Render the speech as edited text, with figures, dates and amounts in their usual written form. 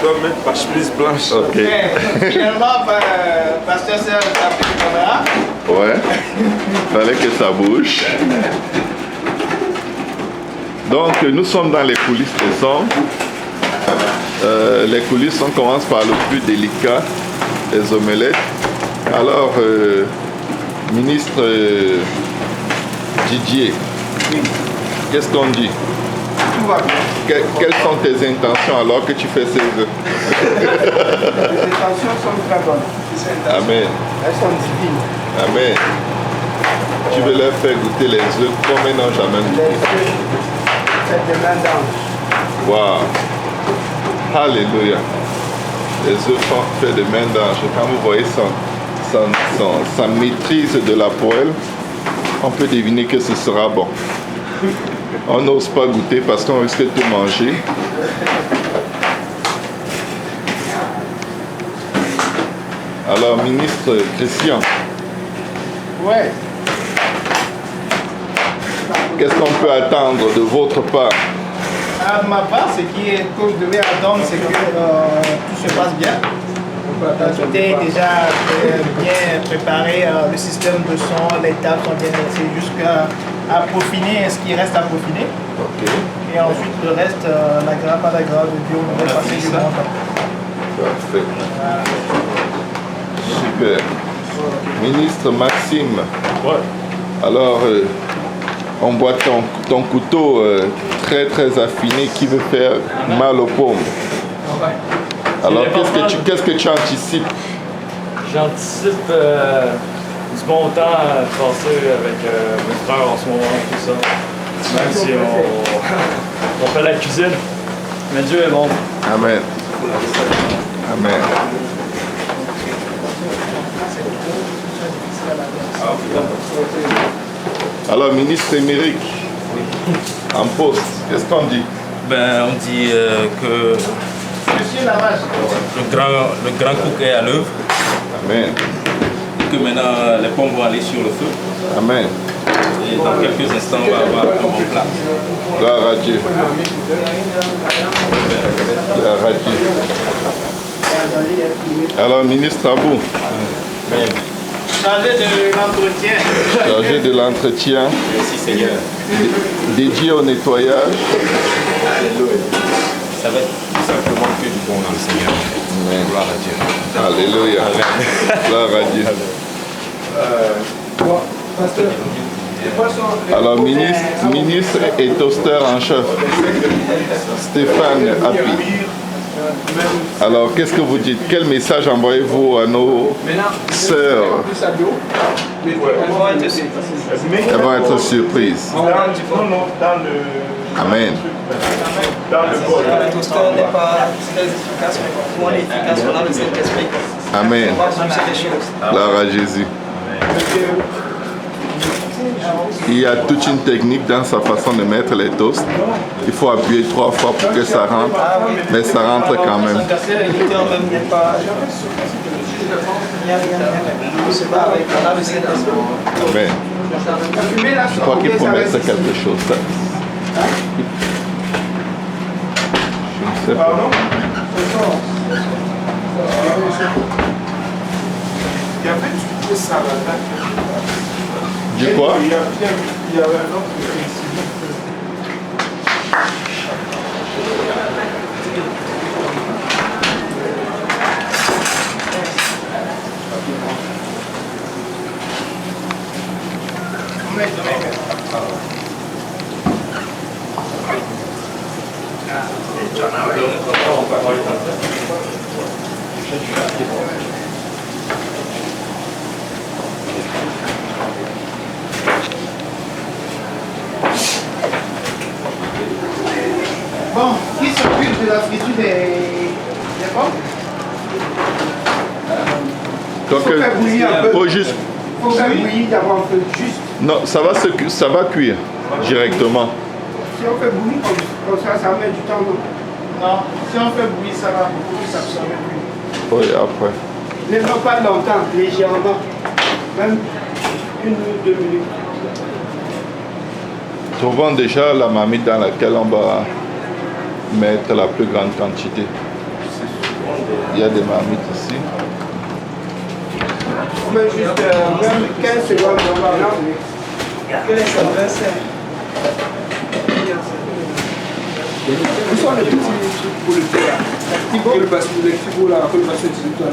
dois mettre ma chemise blanche. Ok. Finalement, pasteur Serge a pris le caméra. Ouais. Fallait que ça bouge. Donc, nous sommes dans les coulisses des hommes. Les coulisses, on commence par le plus délicat, les omelettes. Alors, ministre Didier, qu'est-ce qu'on dit? Tout va bien. Quelles sont tes intentions alors que tu fais ces œufs? Les intentions sont très bonnes. Amen. Elles sont divines. Amen. Tu veux leur faire goûter les œufs comme un ange jamais Les goûté. œufs, c'est des mains d'ange. Wow. Alléluia. Les œufs sont faits de main d'ange. Quand vous voyez sa maîtrise de la poêle, on peut deviner que ce sera bon. On n'ose pas goûter parce qu'on risque de tout manger. Alors, ministre Christian, Ouais. qu'est-ce qu'on peut attendre de votre part? À ma part, ce que je devais attendre, c'est que tout se passe bien. Tout est déjà bien préparé, le système de son, les tables sont bien laissées jusqu'à peaufiner ce qui reste à peaufiner. Ok. Et ensuite, le reste, la grâce de Dieu, on va passer du bon temps. Parfait. Super. Ministre Maxime, alors on voit ton couteau très affiné qui veut faire mal aux paumes. Alors qu'est-ce que tu anticipes? J'anticipe du bon temps à passer avec mes frères en ce moment, tout ça. Même si on fait la cuisine. Mais Dieu est bon. Amen. Amen. Alors, ministre émérique, en poste, qu'est-ce qu'on dit? Ben, on dit que Monsieur Lavage. le grand cook est à l'œuvre, Amen. que maintenant les pommes vont aller sur le feu. Amen. Et dans quelques instants, on va avoir un bon plat. Gloire à Dieu. Gloire à Dieu. Alors, ministre Abou, Chargé de l'entretien. chargé de l'entretien, Merci Seigneur. dédié au nettoyage. Ça va être tout simplement que du bon dans le Seigneur. Amen. Gloire à Dieu. Alléluia. Gloire à Dieu. Alors, ministre et toaster en chef, Stéphane Happy. Alors, qu'est-ce que vous dites? Quel message envoyez-vous à nos sœurs? Elles vont être surprises. Amen. Le toaster n'est pas très efficace, mais quand on est efficace, on a le Saint-Esprit. Amen. On va solutionner les choses. Gloire à Jésus. Il y a toute une technique dans sa façon de mettre les toasts. Il faut appuyer 3 fois pour que ça rentre, mais ça rentre quand même. L'éditeur même n'est pas. C'est pas avec. On a le Saint-Esprit. Amen. Je crois qu'il faut mettre quelque chose. Ça. Je ne sais pas. Du quoi? Bon, qui s'occupe de la friture des pommes? Donc, Faut faire bouillir un peu. faut juste. Faut faire bouillir d'abord un peu juste. Non, ça va cuire directement. Si on fait bouillir comme ça met du temps. Non, si on fait bouillir, ça va beaucoup plus absorber plus. Oui, après. Ne mets pas longtemps, légèrement. Même 1 ou 2 minutes. Trouvons déjà la marmite dans laquelle on va mettre la plus grande quantité. Il y a des marmites ici. On met juste même 15 secondes. Quel est son adversaire? Où sont les petits trucs pour le faire? Les petits bouts là, pour le passer du temps.